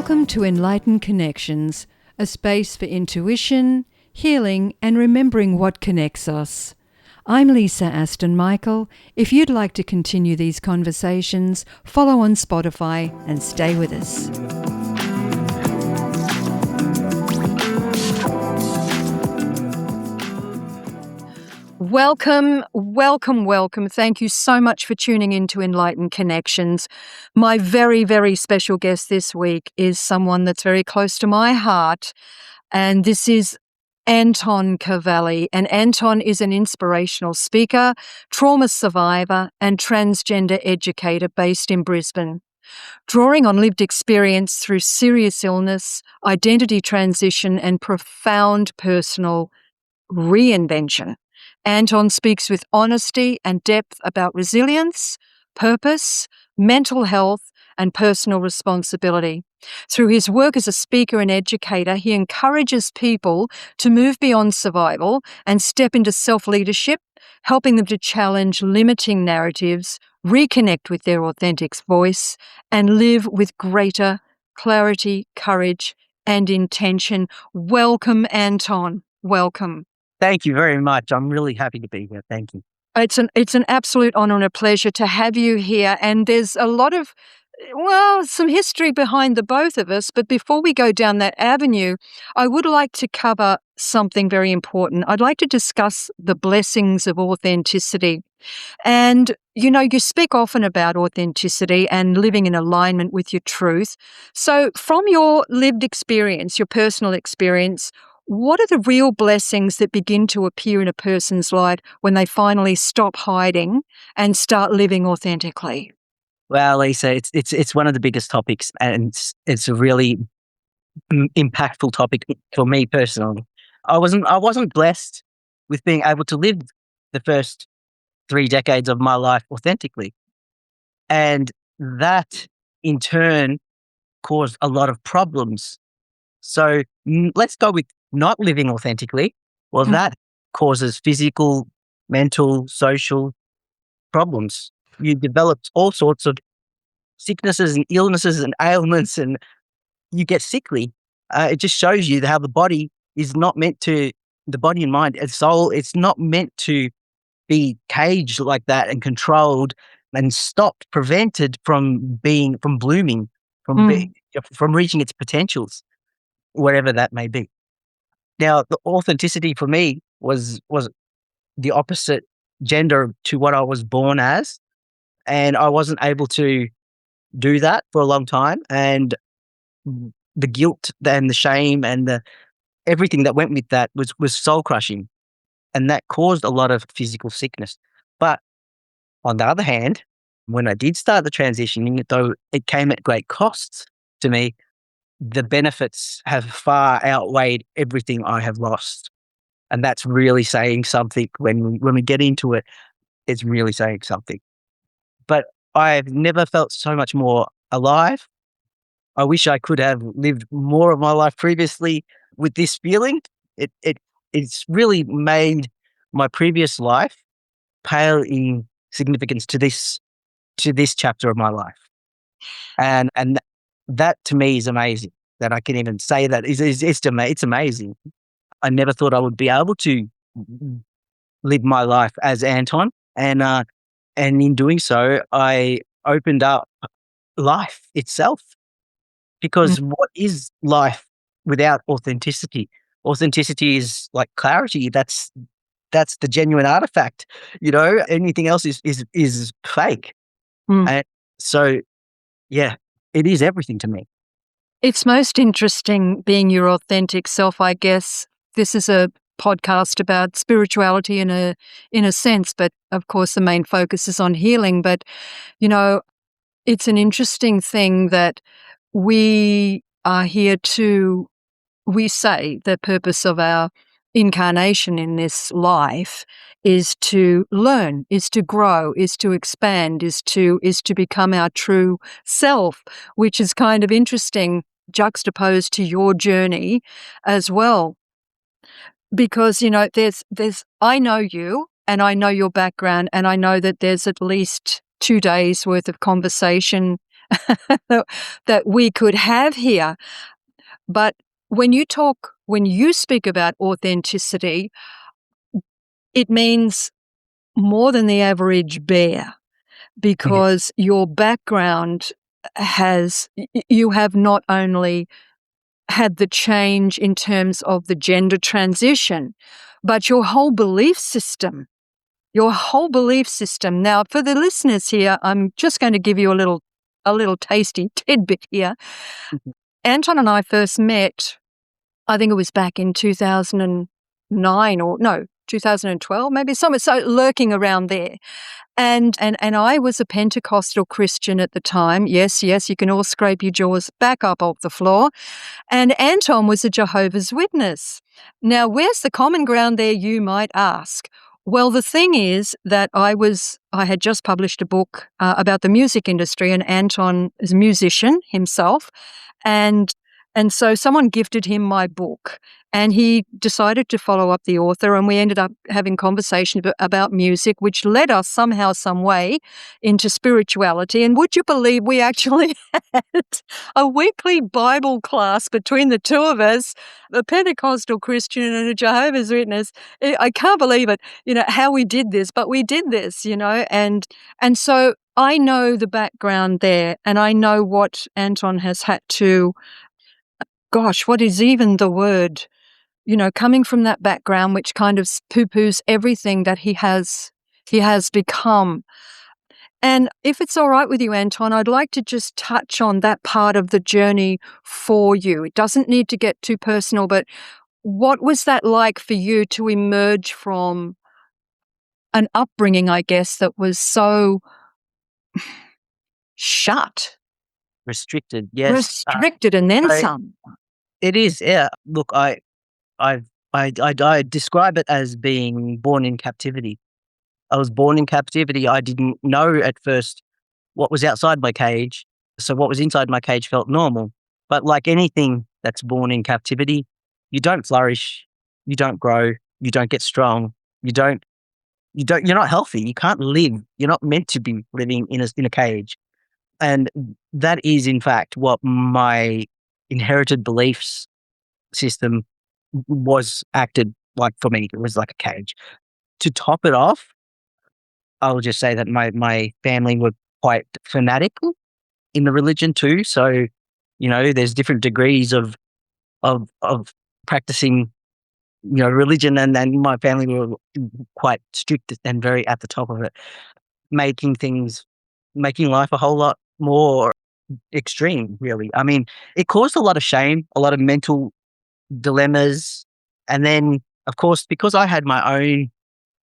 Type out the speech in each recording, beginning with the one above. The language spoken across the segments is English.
Welcome to Enlightened Connections, a space for intuition, healing, and remembering what connects us. I'm Lisa Aston Michael. If you'd like to continue these conversations, follow on Spotify and stay with us. Welcome, welcome, welcome. Thank you so much for tuning in to Enlightened Connections. My very, very special guest this week is someone that's very close to my heart, and this is Anton Cavalli. And Anton is an inspirational speaker, trauma survivor, and transgender educator based in Brisbane. Drawing on lived experience through serious illness, identity transition, and profound personal reinvention, Anton speaks with honesty and depth about resilience, purpose, mental health, and personal responsibility. Through his work as a speaker and educator, he encourages people to move beyond survival and step into self-leadership, helping them to challenge limiting narratives, reconnect with their authentic voice, and live with greater clarity, courage, and intention. Welcome, Anton. Welcome. Thank you very much. I'm really happy to be here. Thank you. It's an absolute honor and a pleasure to have you here. And there's a lot of, some history behind the both of us. But before we go down that avenue, I would like to cover something very important. I'd like to discuss the blessings of authenticity. And, you speak often about authenticity and living in alignment with your truth. So from your lived experience, your personal experience, what are the real blessings that begin to appear in a person's life when they finally stop hiding and start living authentically? Well, Lisa, it's one of the biggest topics, and it's a really impactful topic for me personally. I wasn't blessed with being able to live the first 3 decades of my life authentically, and that in turn caused a lot of problems. So let's go with not living authentically. Well, that causes physical, mental, social problems. You develop all sorts of sicknesses and illnesses and ailments, and you get sickly. It just shows you how the body is not meant to, the body and mind and soul, it's not meant to be caged like that and controlled and stopped, prevented from blooming, from reaching its potentials, whatever that may be. Now, the authenticity for me was the opposite gender to what I was born as, and I wasn't able to do that for a long time. And the guilt and the shame and everything that went with that was soul crushing, and that caused a lot of physical sickness. But on the other hand, when I did start the transitioning, though it came at great costs to me, the benefits have far outweighed everything I have lost. And that's really saying something. When we get into it, it's really saying something. But I've never felt so much more alive. I wish I could have lived more of my life previously with this feeling. It's really made my previous life pale in significance to this chapter of my life. And that to me is amazing, that I can even say that. It's amazing. I never thought I would be able to live my life as Anton. And in doing so, I opened up life itself. Because what is life without authenticity? Authenticity is like clarity. That's the genuine artifact. Anything else is fake. And so, yeah, it is everything to me. It's most interesting being your authentic self, I guess. This is a podcast about spirituality in a sense, but of course the main focus is on healing. But, it's an interesting thing that we are here we say the purpose of our incarnation in this life is to learn, is to grow, is to expand, is to become our true self, which is kind of interesting juxtaposed to your journey as well. Because, there's I know you and I know your background, and I know that there's at least 2 days worth of conversation that we could have here. But when you speak about authenticity, it means more than the average bear, because your background you have not only had the change in terms of the gender transition, but your whole belief system. Your whole belief system. Now, for the listeners here, I'm just going to give you a little tasty tidbit here. Anton and I first met, I think it was back in 2009 or no, 2012, maybe somewhere, so lurking around there. And I was a Pentecostal Christian at the time. Yes, you can all scrape your jaws back up off the floor. And Anton was a Jehovah's Witness. Now, where's the common ground there, you might ask? Well, the thing is that I had just published a book about the music industry, and Anton is a musician himself. And so someone gifted him my book, and he decided to follow up the author, and we ended up having conversation about music, which led us somehow, some way into spirituality. And would you believe we actually had a weekly Bible class between the two of us, a Pentecostal Christian and a Jehovah's Witness. I can't believe it, how we did this, but we did this, and so I know the background there, and I know what Anton has had to, gosh, what is even the word, coming from that background, which kind of poo-poos everything that he has become. And if it's all right with you, Anton, I'd like to just touch on that part of the journey for you. It doesn't need to get too personal, but what was that like for you to emerge from an upbringing, I guess, that was so shut, Restricted, yes. restricted, and then I- some? It is, yeah. Look, I describe it as being born in captivity. I was born in captivity. I didn't know at first what was outside my cage, so what was inside my cage felt normal. But like anything that's born in captivity, you don't flourish, you don't grow, you don't get strong, you're not healthy. You can't live. You're not meant to be living in a cage. And that is, in fact, what my inherited beliefs system was acted like for me. It was like a cage. To top it off, I'll just say that my family were quite fanatical in the religion too. So, there's different degrees of practicing, religion, and my family were quite strict and very at the top of it, making life a whole lot more extreme, really. I mean, it caused a lot of shame, a lot of mental dilemmas. And then, of course, because I had my own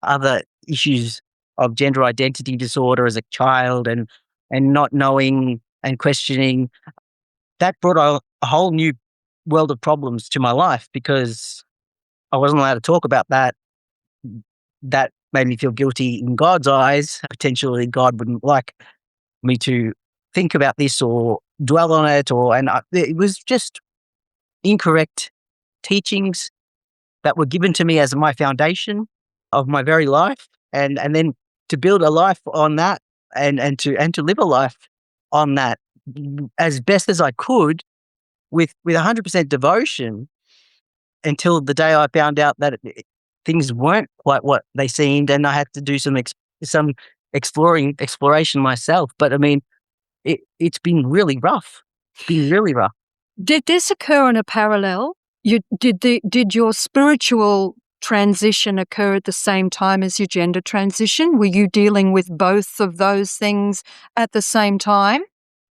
other issues of gender identity disorder as a child, and not knowing and questioning, that brought a whole new world of problems to my life, because I wasn't allowed to talk about that. That made me feel guilty in God's eyes. Potentially, God wouldn't like me to think about this or dwell on it, it was just incorrect teachings that were given to me as my foundation of my very life, and then to build a life on that, and to live a life on that as best as I could, with 100% devotion, until the day I found out that things weren't quite what they seemed, and I had to do some exploration myself. But I mean, it's been really rough. It's been really rough. Did this occur in a parallel? Did your spiritual transition occur at the same time as your gender transition? Were you dealing with both of those things at the same time?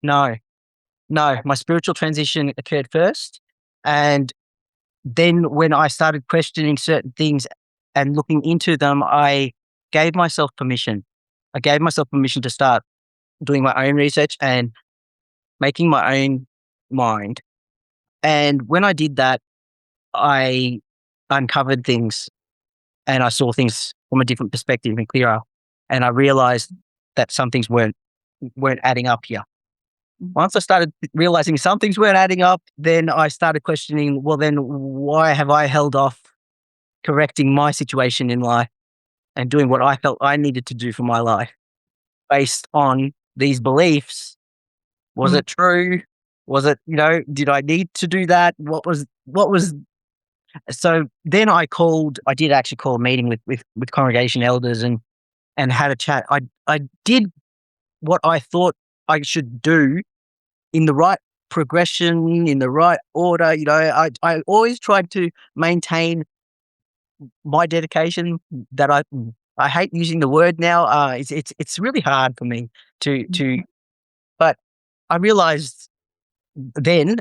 No. My spiritual transition occurred first, and then when I started questioning certain things and looking into them, I gave myself permission. I gave myself permission to start doing my own research and making my own mind. And when I did that, I uncovered things, and I saw things from a different perspective and clearer. And I realized that some things weren't adding up here. Once I started realizing some things weren't adding up, then I started questioning, well, then why have I held off correcting my situation in life and doing what I felt I needed to do for my life based on these beliefs Was it true? Was it, did I need to do that? So then I did actually call a meeting with congregation elders and had a chat. I did what I thought I should do in the right progression, in the right order. I always tried to maintain my dedication that I hate using the word now. It's really hard for me to, but I realized then,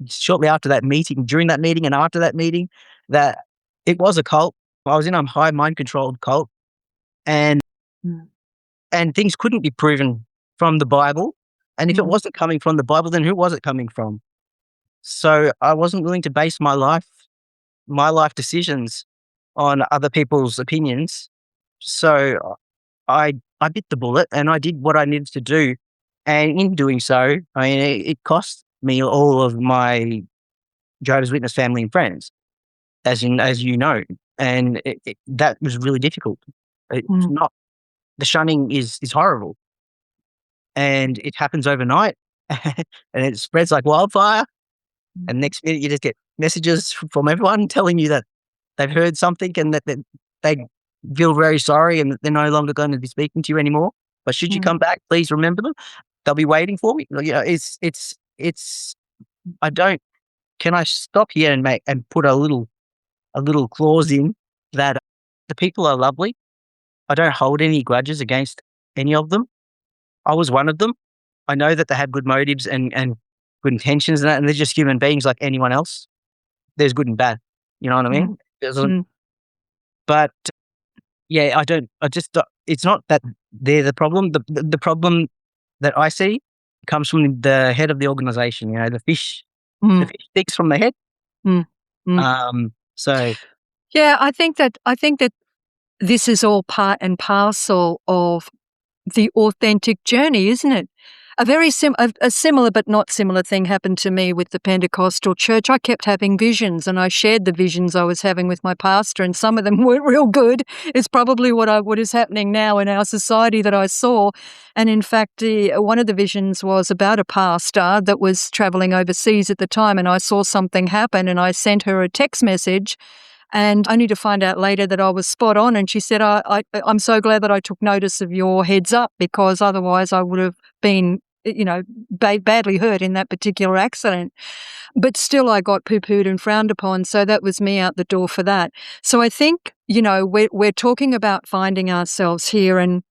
shortly after that meeting, during that meeting and after that meeting, that it was a cult. I was in a high mind controlled cult, and Mm. and things couldn't be proven from the Bible. And if it Mm. wasn't coming from the Bible, then who was it coming from? So I wasn't willing to base my life decisions on other people's opinions. So I bit the bullet and I did what I needed to do. And in doing so, I mean, it cost me all of my Jehovah's Witness family and friends, as you know, and that was really difficult. It's Mm. not the shunning is horrible, and it happens overnight, and it spreads like wildfire. And next minute, you just get messages from everyone telling you that they've heard something and that they feel very sorry and that they're no longer going to be speaking to you anymore. But should you Mm. come back, please remember them. They'll be waiting for me. It's. I don't. Can I stop here and put a little clause in that the people are lovely. I don't hold any grudges against any of them. I was one of them. I know that they have good motives and good intentions and they're just human beings like anyone else. There's good and bad. You know what I Mm. mean? Mm. But yeah, I don't. I just. It's not that they're the problem. The problem that I see comes from the head of the organization. The fish. The Mm. fish sticks from the head. Mm. Mm. So Yeah, I think that this is all part and parcel of the authentic journey, isn't it? A similar but not similar thing happened to me with the Pentecostal church. I kept having visions, and I shared the visions I was having with my pastor, and some of them weren't real good. It's probably what is happening now in our society that I saw. And in fact, one of the visions was about a pastor that was traveling overseas at the time, and I saw something happen, and I sent her a text message. And only to find out later that I was spot on. And she said, I'm so glad that I took notice of your heads up, because otherwise I would have been, badly hurt in that particular accident. But still, I got poo-pooed and frowned upon. So that was me out the door for that. So I think, we're talking about finding ourselves here. And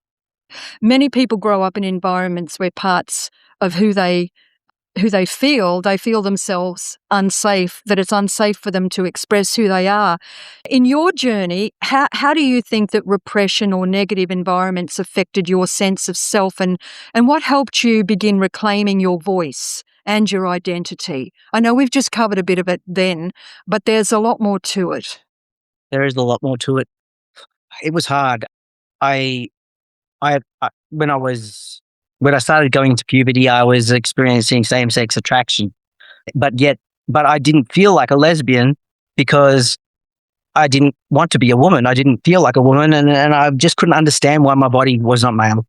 many people grow up in environments where parts of who they feel themselves unsafe, that it's unsafe for them to express who they are. In your journey, how do you think that repression or negative environments affected your sense of self, and what helped you begin reclaiming your voice and your identity? I know we've just covered a bit of it then, but there's a lot more to it. there is a lot more to it. It was hard. I, I when I started going into puberty, I was experiencing same sex attraction, but I didn't feel like a lesbian because I didn't want to be a woman. I didn't feel like a woman, and I just couldn't understand why my body was not male.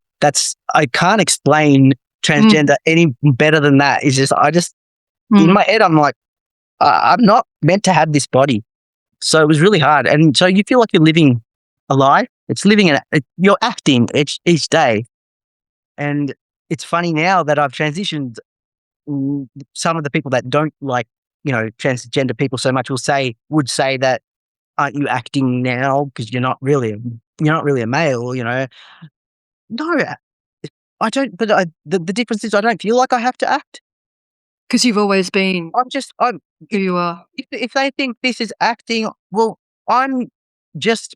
I can't explain Mm. transgender any better than that. It's just in Mm. my head, I'm like, I'm not meant to have this body. So it was really hard. And so you feel like you're living a lie. You're acting each day. And it's funny now that I've transitioned. Some of the people that don't like, transgender people so much would say that, aren't you acting now because you're not really a male, No, I don't. But the difference is I don't feel like I have to act. 'Cause you've always been I'm who if you are. if they think this is acting, well, I'm just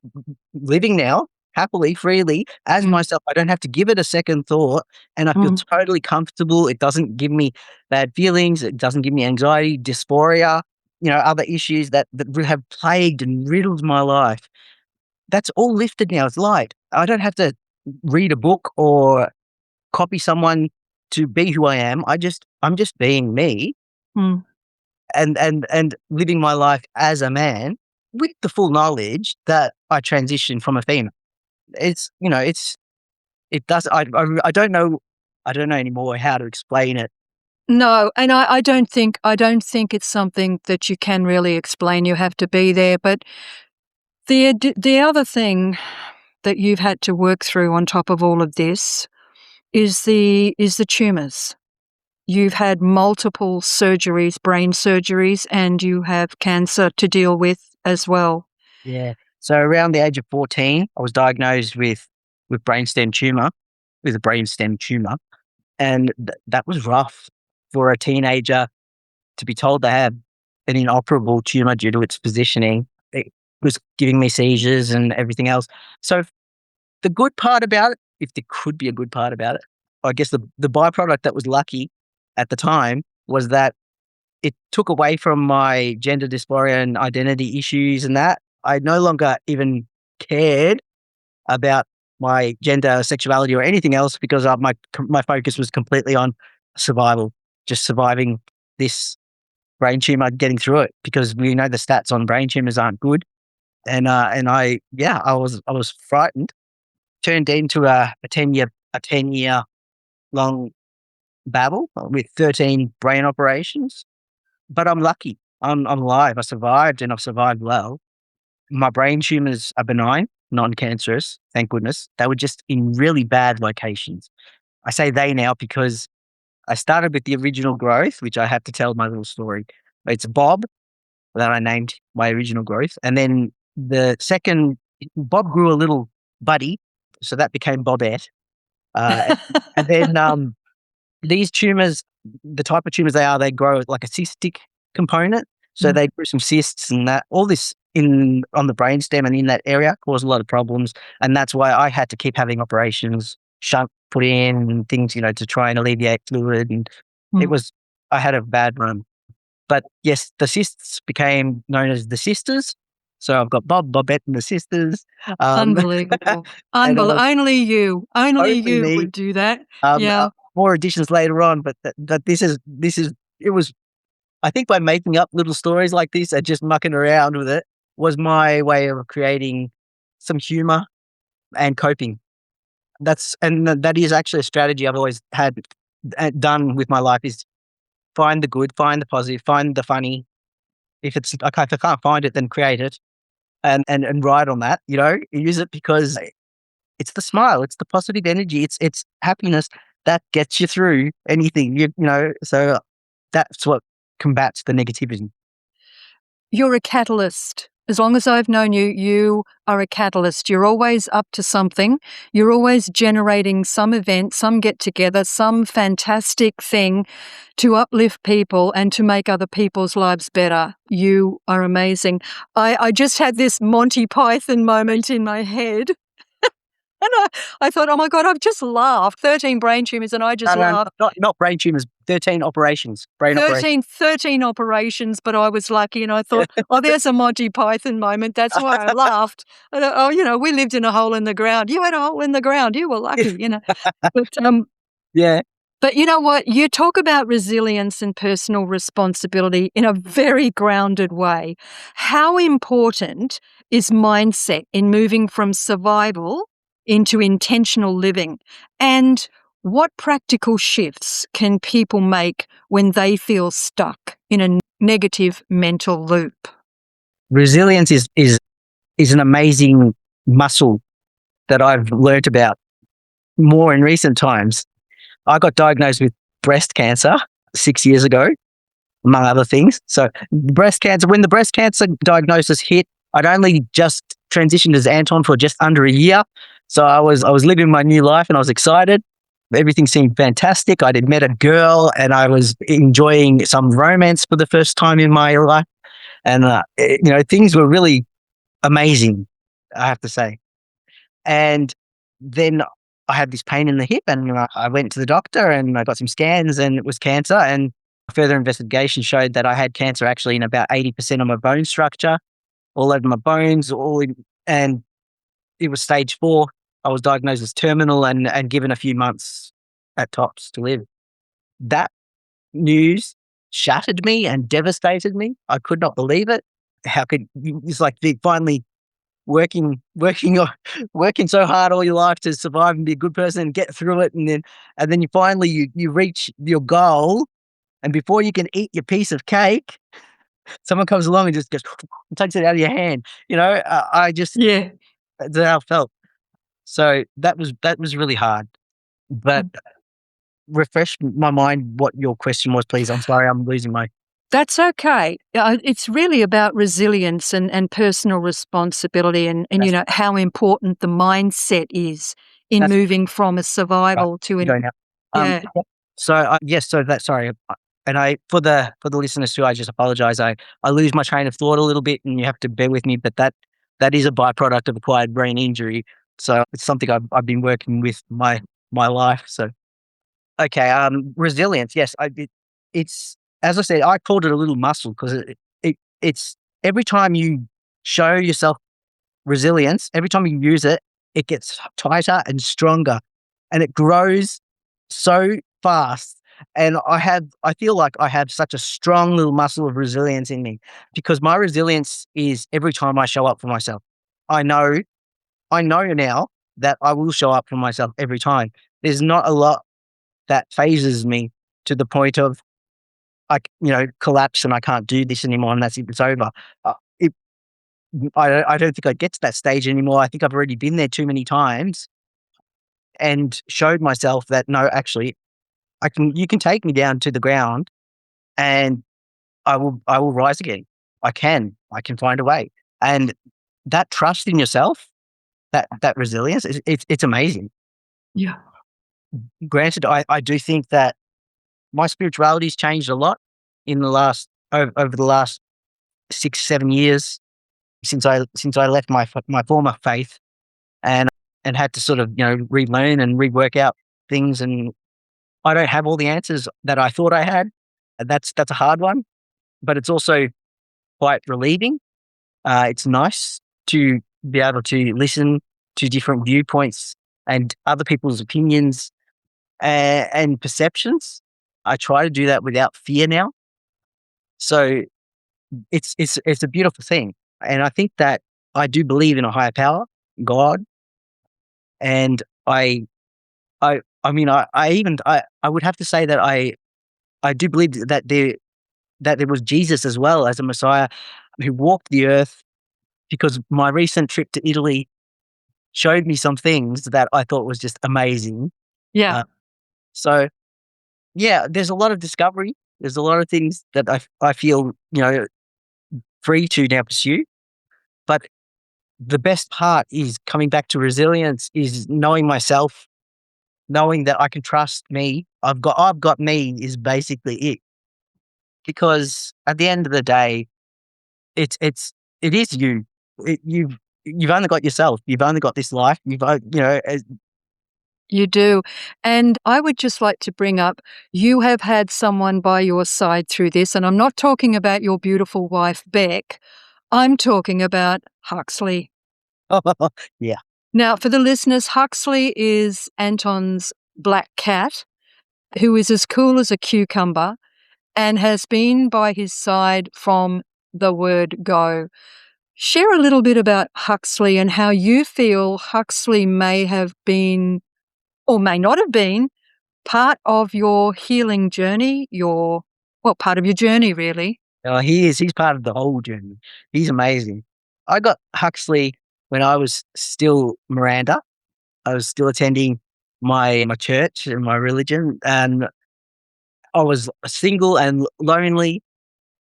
living now happily, freely as Mm. myself. I don't have to give it a second thought, and I feel Mm. totally comfortable. It doesn't give me bad feelings. It doesn't give me anxiety, dysphoria, other issues that have plagued and riddled my life. That's all lifted now. It's light. I don't have to read a book or copy someone to be who I am. I'm just being me Mm. and living my life as a man with the full knowledge that I transitioned from a female. It's it does. I don't know anymore how to explain it. No, and I don't think it's something that you can really explain. You have to be there. But the other thing that you've had to work through on top of all of this is the tumours. You've had multiple surgeries, brain surgeries, and you have cancer to deal with as well. Yeah. So around the age of 14, I was diagnosed with brainstem tumor, with a brainstem tumor, and that was rough for a teenager to be told they had an inoperable tumor due to its positioning. It was giving me seizures and everything else. So the good part about it, if there could be a good part about it, I guess the byproduct that was lucky at the time was that it took away from my gender dysphoria and identity issues and that. I no longer even cared about my gender, sexuality, or anything else because my focus was completely on survival, just surviving this brain tumor, getting through it, because we know the stats on brain tumors aren't good. And I was frightened. Turned into a 10-year long battle with 13 brain operations. But I'm lucky. I'm alive. I survived, and I've survived well. My brain tumors are benign, non-cancerous, thank goodness. They were just in really bad locations. I say they now because I started with the original growth, which I have to tell my little story. It's Bob that I named my original growth. And then the second, Bob grew a little buddy, so that became Bobette. And then these tumors, the type of tumors they grow like a cystic component. So they grew some cysts, and that all this on the brainstem and in that area caused a lot of problems. And that's why I had to keep having operations, shunt put in and things, to try and alleviate fluid. And I had a bad run. But yes, the cysts became known as the sisters. So I've got Bob, Bobette, and the sisters. Unbelievable. And Only only you me. would do that. Um, Yeah. uh, More additions later on, but this is it was. I think by making up little stories like this and just mucking around with it was my way of creating some humor and coping. That is actually a strategy I've always had done with my life: is find the good, find the positive, find the funny. If I can't find it, then create it and ride on that. Use it because it's the smile, it's the positive energy, it's happiness that gets you through anything. So that's what combats the negativity. You're a catalyst. As long as I've known you, you are a catalyst. You're always up to something. You're always generating some event, some get together, some fantastic thing to uplift people and to make other people's lives better. You are amazing. I just had this Monty Python moment in my head. And I thought, oh my God, I've just laughed. 13 brain tumours, and I just laughed. Not brain tumors, 13 operations, brain operations. 13 operations, but I was lucky, and I thought, oh, there's a Monty Python moment. That's why I laughed. I thought, oh, we lived in a hole in the ground. You had a hole in the ground. You were lucky, But Yeah. but you know what? You talk about resilience and personal responsibility in a very grounded way. How important is mindset in moving from survival into intentional living? And what practical shifts can people make when they feel stuck in a negative mental loop? Resilience is an amazing muscle that I've learnt about more in recent times. I got diagnosed with breast cancer 6 years ago, among other things. So breast cancer, when the breast cancer diagnosis hit, I'd only just transitioned as Anton for just under a year. So I was living my new life and I was excited. Everything seemed fantastic. I'd met a girl and I was enjoying some romance for the first time in my life. And, things were really amazing, I have to say. And then I had this pain in the hip, and I went to the doctor and I got some scans, and it was cancer. And further investigation showed that I had cancer actually in about 80% of my bone structure, all over my bones, and it was stage 4. I was diagnosed as terminal and given a few months at tops to live. That news shattered me and devastated me. I could not believe it. It's like finally working working so hard all your life to survive and be a good person and get through it, and then you finally you reach your goal, And before you can eat your piece of cake, someone comes along and just goes and takes it out of your hand. I just Yeah. that's how I felt. So that was really hard. But refresh my mind what your question was, please. I'm sorry, I'm losing my. That's okay. It's really about resilience and personal responsibility and That's how important the mindset is in that's moving from a right. survival to Go an now. yeah. Yes. So that sorry, and I for the listeners too, I just apologize. I lose my train of thought a little bit, and you have to bear with me. But that is a byproduct of acquired brain injury. So it's something I've been working with my life. So okay, resilience. Yes, it's as I said, I called it a little muscle because it's every time you show yourself resilience, every time you use it, it gets tighter and stronger, and it grows so fast. And I feel like I have such a strong little muscle of resilience in me because my resilience is every time I show up for myself. I know, I know now that I will show up for myself every time. There's not a lot that phases me to the point of collapse and I can't do this anymore and that's it, it's over. Uh, it, I don't think I get to that stage anymore. I think I've already been there too many times and showed myself that no, actually, you can take me down to the ground and I will rise again. I can find a way. And that trust in yourself, that resilience, it's amazing. Yeah. Granted, I do think that my spirituality's changed a lot in the last over the last 6, 7 years since I left my former faith and had to sort of relearn and rework out things. And I don't have all the answers that I thought I had. And that's a hard one, but it's also quite relieving. It's nice to be able to listen to different viewpoints and other people's opinions and perceptions. I try to do that without fear now. So it's a beautiful thing, and I think that I do believe in a higher power, God, and I mean I would have to say that I do believe that there was Jesus as well as a Messiah who walked the earth because my recent trip to Italy showed me some things that I thought was just amazing. Yeah. Uh, so yeah, there's a lot of discovery. There's a lot of things that I feel free to now pursue, but the best part is coming back to resilience is knowing myself, knowing that I can trust me. I've got me is basically it. Because at the end of the day, it is you. You've only got yourself. You've only got this life. You do. And I would just like to bring up, you have had someone by your side through this, and I'm not talking about your beautiful wife, Beck. I'm talking about Huxley. Yeah. Now, for the listeners, Huxley is Anton's black cat, who is as cool as a cucumber and has been by his side from the word go. Share a little bit about Huxley and how you feel Huxley may have been or may not have been part of your healing journey, part of your journey, really. He's part of the whole journey. He's amazing. I got Huxley when I was still Miranda. I was still attending my church and my religion, and I was single and lonely,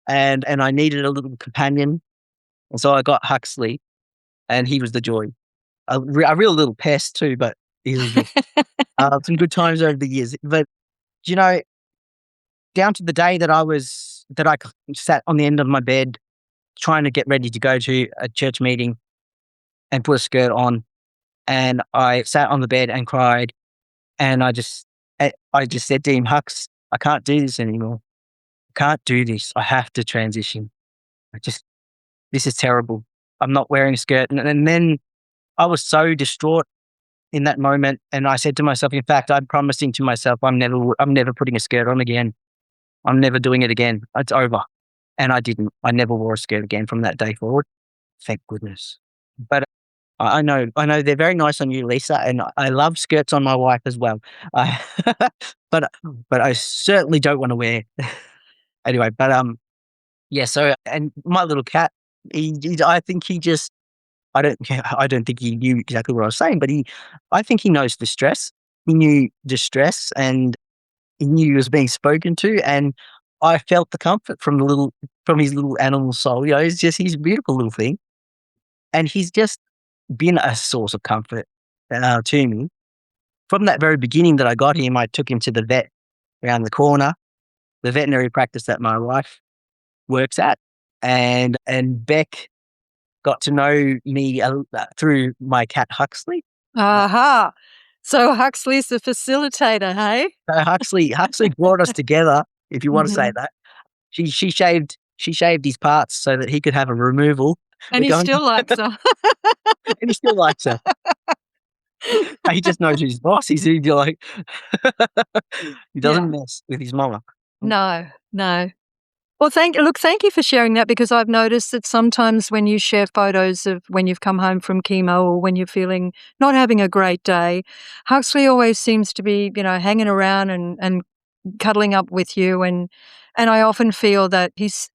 and I needed a little companion, and so I got Huxley, and he was the joy. A real little pest too, but he was the some good times over the years. But you know, down to the day that I sat on the end of my bed trying to get ready to go to a church meeting and put a skirt on, and I sat on the bed and cried, and I just said to him, Hux, I can't do this anymore. I can't do this. I have to transition. This is terrible. I'm not wearing a skirt. And then I was so distraught in that moment. And I said to myself, in fact, I'm promising to myself, I'm never putting a skirt on again. I'm never doing it again. It's over. And I didn't. I never wore a skirt again from that day forward. Thank goodness. But I know they're very nice on you, Lisa, and I love skirts on my wife as well. I but but I certainly don't wanna wear anyway, yeah, so and my little cat, I think he just I don't think he knew exactly what I was saying, but I think he knows distress. He knew distress, and he knew he was being spoken to, and I felt the comfort from his little animal soul. You know, he's a beautiful little thing, and he's just been a source of comfort to me. From that very beginning that I got him, I took him to the vet around the corner, the veterinary practice that my wife works at, and Beck got to know me through my cat Huxley. Aha. So Huxley's the facilitator, hey? So Huxley brought us together, if you want to say Mhm. that. She shaved his parts so that he could have a removal. And We're he going, still likes her. and he still likes her. He just knows who's boss. He's like, he Yeah. doesn't mess with his mama. No, no. Well, thank you for sharing that, because I've noticed that sometimes when you share photos of when you've come home from chemo or when you're feeling not having a great day, Huxley always seems to be, hanging around and cuddling up with you, and I often feel that he's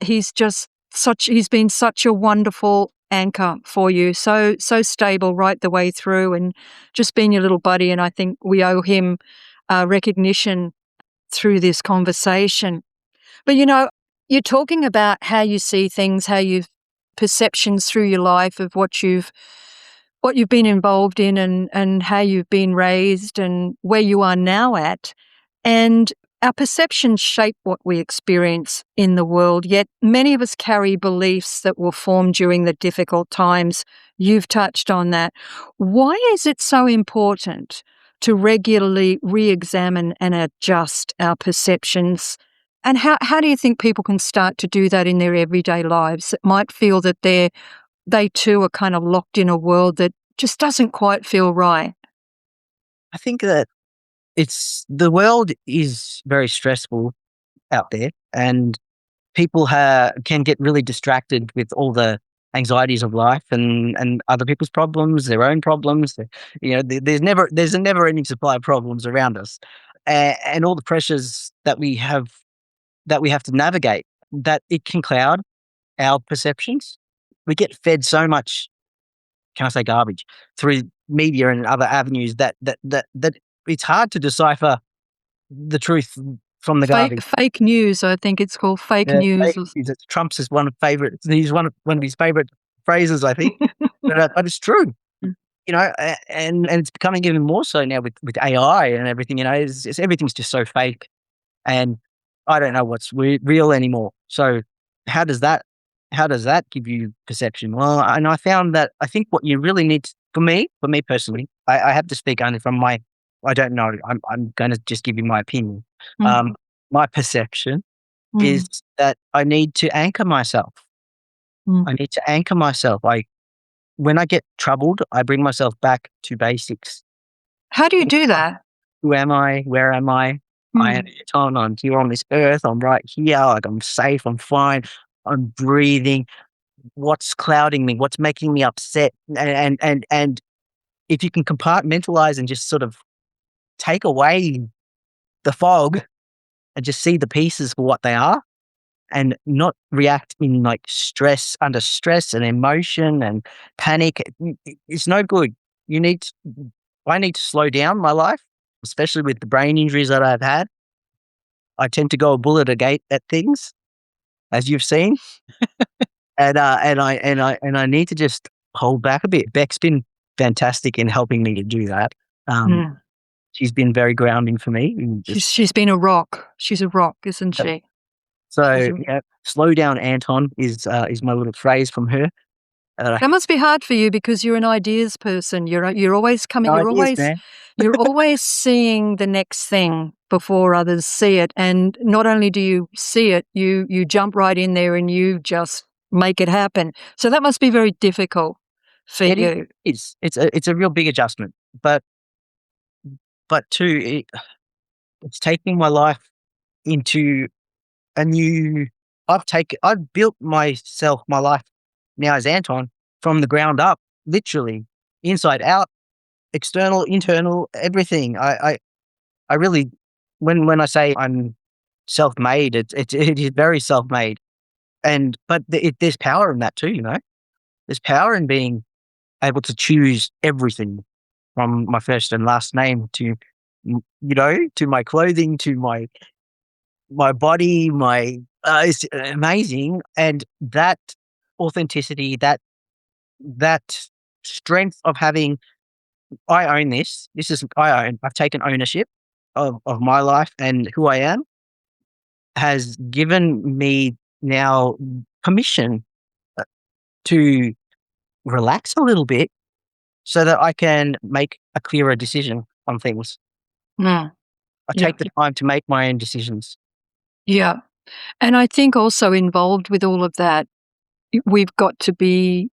been such a wonderful anchor for you, so stable right the way through, and just being your little buddy, and I think we owe him recognition through this conversation. But you're talking about how you see things, how you've perceptions through your life of what you've been involved in, and how you've been raised and where you are now at. And our perceptions shape what we experience in the world, yet many of us carry beliefs that were formed during the difficult times. You've touched on that. Why is it so important to regularly re-examine and adjust our perceptions? And how do you think people can start to do that in their everyday lives that might feel that they too are kind of locked in a world that just doesn't quite feel right? I think that the world is very stressful out there, and people can get really distracted with all the anxieties of life and other people's problems, their own problems. There's a never ending supply of problems around us, and all the pressures that we have to navigate. That it can cloud our perceptions. We get fed so much, can I say, garbage through media and other avenues that it's hard to decipher the truth from the Fake garbage. fake news, I think it's called fake Yeah, news. fake news. Trump's is he's one of his favorite phrases, I think. But it's true, and it's becoming even more so now with AI and everything. Everything's just so fake, and I don't know what's real anymore. So how does that how does that give you perception? Well, and I found that I think what you really need for me personally, I have to speak only from my. I don't know. I'm going to just give you my opinion. Mm, Um, my perception is mm, that I need to anchor myself. mm. I need to anchor myself. When I get troubled, I bring myself back to basics. How do you do that? Who am I? Where am I? I am Mm. Anton. I'm here on this earth. I'm right here. Like, I'm safe. I'm fine. I'm breathing. What's clouding me? What's making me upset? And if you can compartmentalize and just sort of take away the fog and just see the pieces for what they are, and not react in like under stress and emotion and panic, it's no good. You need to, I need to slow down my life, especially with the brain injuries that I've had. I tend to go a bullet a gate at things, as you've seen, and I need to just hold back a bit. Beck's been fantastic in helping me to do that. Um, Mm. she's been very grounding for me. And just She's been a rock. She's a rock, isn't she? She's so a yeah, slow down, Anton is my little phrase from her. That must be hard for you because you're an ideas person. You're always coming. No ideas, man. You're always seeing the next thing before others see it. And not only do you see it, you jump right in there and you just make it happen. So that must be very difficult for It you. is. It's a real big adjustment, but too, it's taking my life into a new. I've built my life now as Anton from the ground up, literally. inside out, external, internal, everything. I really, when I say I'm self-made, it is very self-made. But there's power in that too, you know. There's power in being able to choose everything from my first and last name to, to my clothing, to my body, it's amazing. And that authenticity, that strength of having, I own this. I've taken ownership of my life and who I am, has given me now permission to relax a little bit so that I can make a clearer decision on things. Mm. I Yeah. take the time to make my own decisions. Yeah. And I think also involved with all of that, we've got to be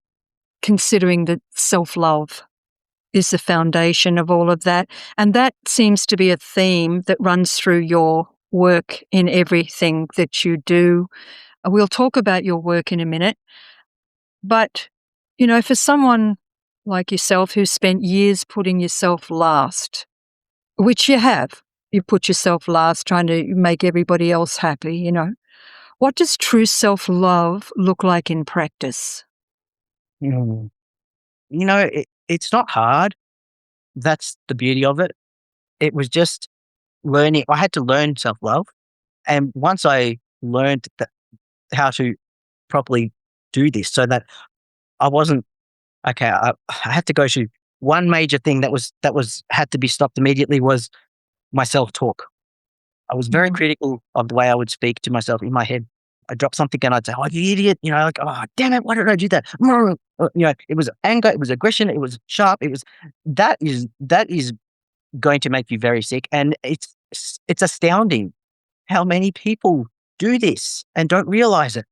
considering that self-love is the foundation of all of that. And that seems to be a theme that runs through your work in everything that you do. We'll talk about your work in a minute. But, for someone like yourself who's spent years putting yourself last, which you put yourself last trying to make everybody else happy, what does true self-love look like in practice? Mm. It's not hard. That's the beauty of it. It was just learning. I had to learn self-love. And once I learned how to properly do this so that I wasn't, okay, I had to go to one major thing had to be stopped immediately was my self-talk. I was very critical of the way I would speak to myself in my head. I dropped something and I'd say, "Oh, you idiot!" Like, "Oh, damn it, why did I do that?" It was anger, it was aggression, it was sharp. That is going to make you very sick, and it's astounding how many people do this and don't realize it.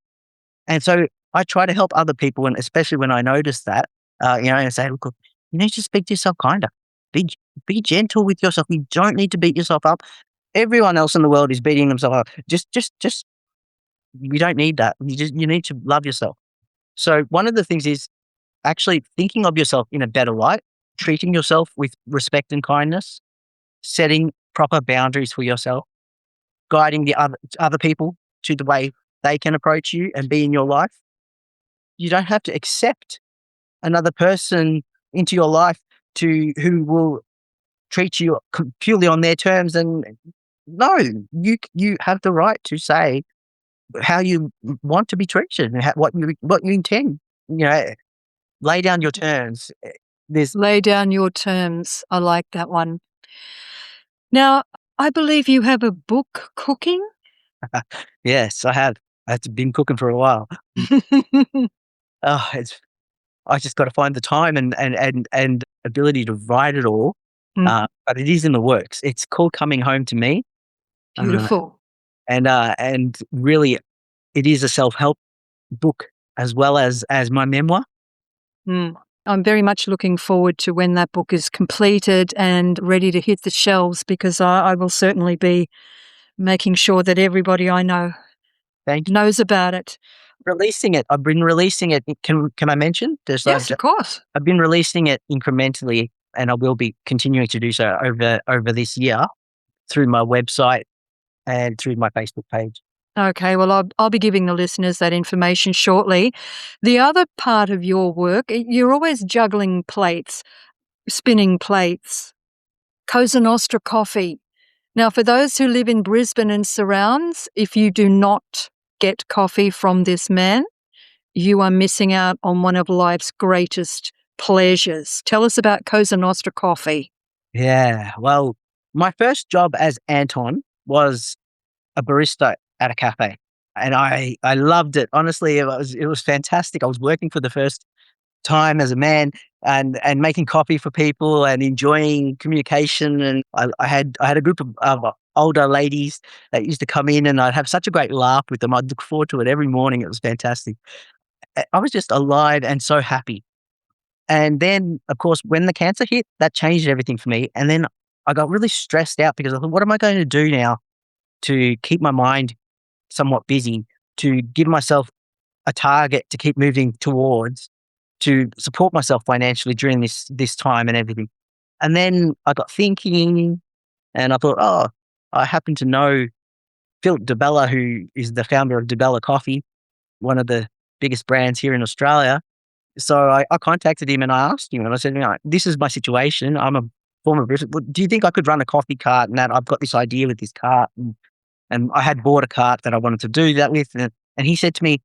And so I try to help other people, and especially when I notice that, and say, "Look, you need to speak to yourself kinder. Be be gentle with yourself. You don't need to beat yourself up. Everyone else in the world is beating themselves up. Just you don't need that. You need to love yourself." So one of the things is actually thinking of yourself in a better light, treating yourself with respect and kindness, setting proper boundaries for yourself, guiding the other people to the way they can approach you and be in your life. You don't have to accept another person into your life who will treat you purely on their terms. And no, you have the right to say how you want to be treated and what you intend. Lay down your terms. There's Lay down your terms. I like that one. Now, I believe you have a book, Cooking? Yes, I have. I've been cooking for a while. Oh, I just got to find the time and ability to write it all. But it is in the works. It's called Coming Home to Me. Beautiful. And really, it is a self-help book as well as my memoir. I'm very much looking forward to when that book is completed and ready to hit the shelves, because I will certainly be making sure that everybody I know Thank you. knows about it. Releasing it. I've been releasing it. Can I mention? Yes, of course. I've been releasing it incrementally, and I will be continuing to do so over this year through my website and through my Facebook page. Okay, well, I'll be giving the listeners that information shortly. The other part of your work, you're always juggling plates, spinning plates. Cosa Nostra Coffee. Now, for those who live in Brisbane and surrounds, if you do not get coffee from this man, you are missing out on one of life's greatest pleasures. Tell us about Cosa Nostra Coffee. Yeah. Well, my first job as Anton was a barista at a cafe, and I loved it. Honestly, it was fantastic. I was working for the first time as a man and making coffee for people and enjoying communication. And I had a group of older ladies that used to come in, and I'd have such a great laugh with them. I'd look forward to it every morning. It was fantastic. I was just alive and so happy. And then, of course, when the cancer hit, that changed everything for me. And then I got really stressed out because I thought, what am I going to do now to keep my mind somewhat busy, to give myself a target to keep moving towards, to support myself financially during this time and everything. And then I got thinking, and I thought, oh, I happen to know Philip DeBella, who is the founder of DeBella Coffee, one of the biggest brands here in Australia. So I contacted him and I asked him, and I said, this is my situation. I'm a former business. Do you think I could run a coffee cart? And that I've got this idea with this cart, and I had bought a cart that I wanted to do that with. And he said to me,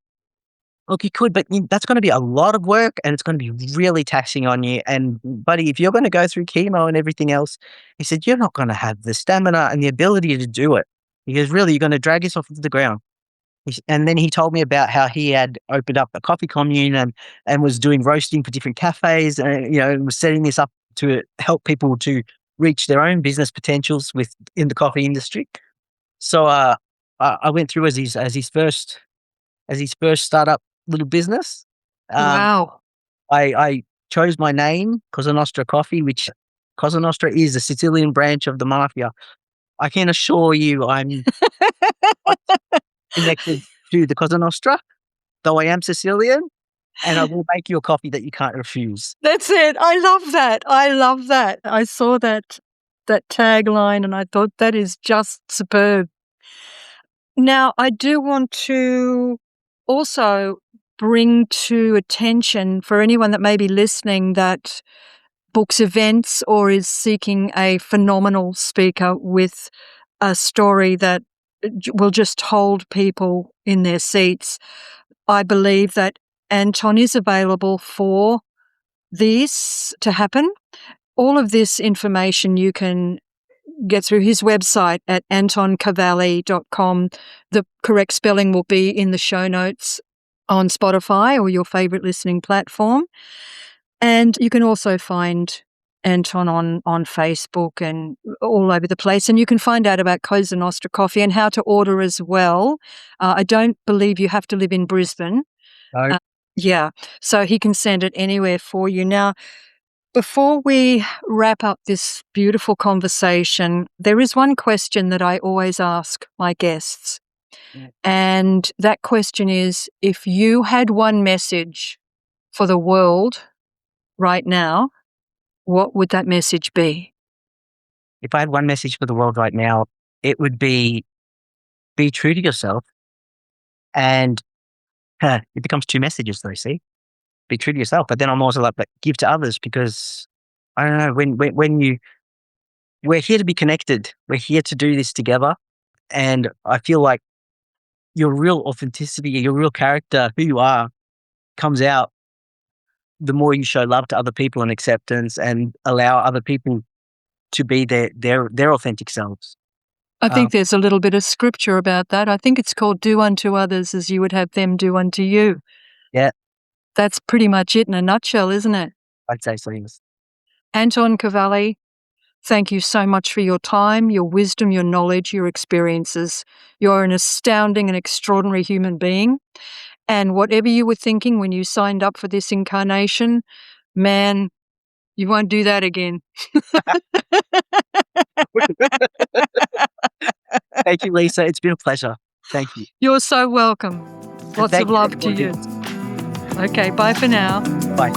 look, you could, but that's going to be a lot of work and it's going to be really taxing on you. And buddy, if you're going to go through chemo and everything else, he said, you're not going to have the stamina and the ability to do it. He goes, really, you're going to drag yourself into the ground. And then he told me about how he had opened up a coffee commune and was doing roasting for different cafes, and was setting this up to help people to reach their own business potentials in the coffee industry. So I went through as his first startup little business. Wow. I chose my name, Cosa Nostra Coffee, which Cosa Nostra is a Sicilian branch of the mafia. I can assure you I'm connected to the Cosa Nostra, though I am Sicilian, and I will make you a coffee that you can't refuse. That's it. I love that. I love that. I saw that tagline and I thought that is just superb. Now, I do want to also bring to attention for anyone that may be listening that books events or is seeking a phenomenal speaker with a story that will just hold people in their seats. I believe that Anton is available for this to happen. All of this information you can get through his website at antoncavalli.com. The correct spelling will be in the show notes on Spotify or your favorite listening platform. And you can also find Anton on Facebook and all over the place. And you can find out about Cosa Nostra Coffee and how to order as well. I don't believe you have to live in Brisbane. No. Yeah, so he can send it anywhere for you. Now, before we wrap up this beautiful conversation, there is one question that I always ask my guests. Yeah. And that question is, if you had one message for the world right now, what would that message be? If I had one message for the world right now, it would be true to yourself. And it becomes two messages though, see? Be true to yourself. But then I'm also like, but give to others, because I don't know, we're here to be connected. We're here to do this together. And I feel like your real authenticity, your real character, who you are, comes out the more you show love to other people and acceptance and allow other people to be their authentic selves. I think there's a little bit of scripture about that. I think it's called do unto others as you would have them do unto you. Yeah. That's pretty much it in a nutshell, isn't it? I'd say so, yes. Anton Cavalli, thank you so much for your time, your wisdom, your knowledge, your experiences. You're an astounding and extraordinary human being. And whatever you were thinking when you signed up for this incarnation, man, you won't do that again. Thank you, Lisa. It's been a pleasure. Thank you. You're so welcome. Lots of love to you. Okay, bye for now. Bye.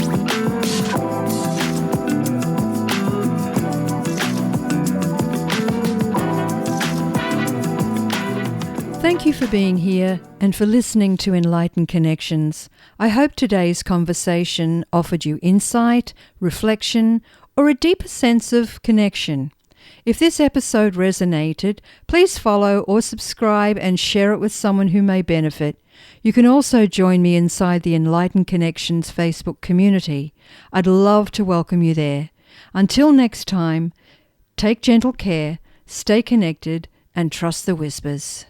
Thank you for being here and for listening to Enlightened Connections. I hope today's conversation offered you insight, reflection, or a deeper sense of connection. If this episode resonated, please follow or subscribe and share it with someone who may benefit. You can also join me inside the Enlightened Connections Facebook community. I'd love to welcome you there. Until next time, take gentle care, stay connected, and trust the whispers.